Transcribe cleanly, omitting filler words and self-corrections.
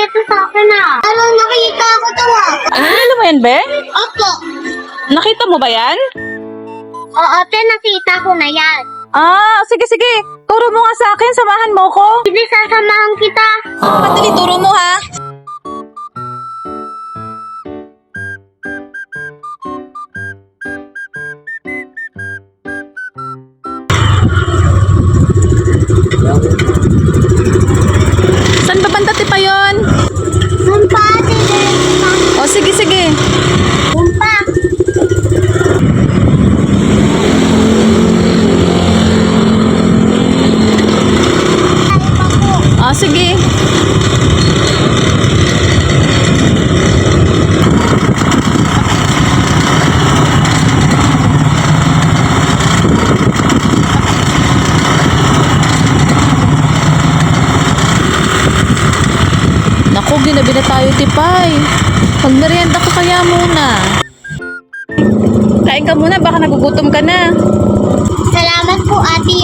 ito sa akin Ano, nakita ko to Ano mo yan, be? Opo. Nakita mo ba yan? Oo, ate, nakita ko na yan. Sige, sige. Turo mo nga sa akin. Samahan mo ko. Hindi, sasamahan kita. Madali, turo mo ha. Saan ba banda pa yon? Doon pa, ate. O, sige, sige. Doon pa. Sige. Naku, ginabi na tayo, Tipay. Magmerienda ka kaya muna. Kain ka muna, baka nagugutom ka na. Salamat po, ate,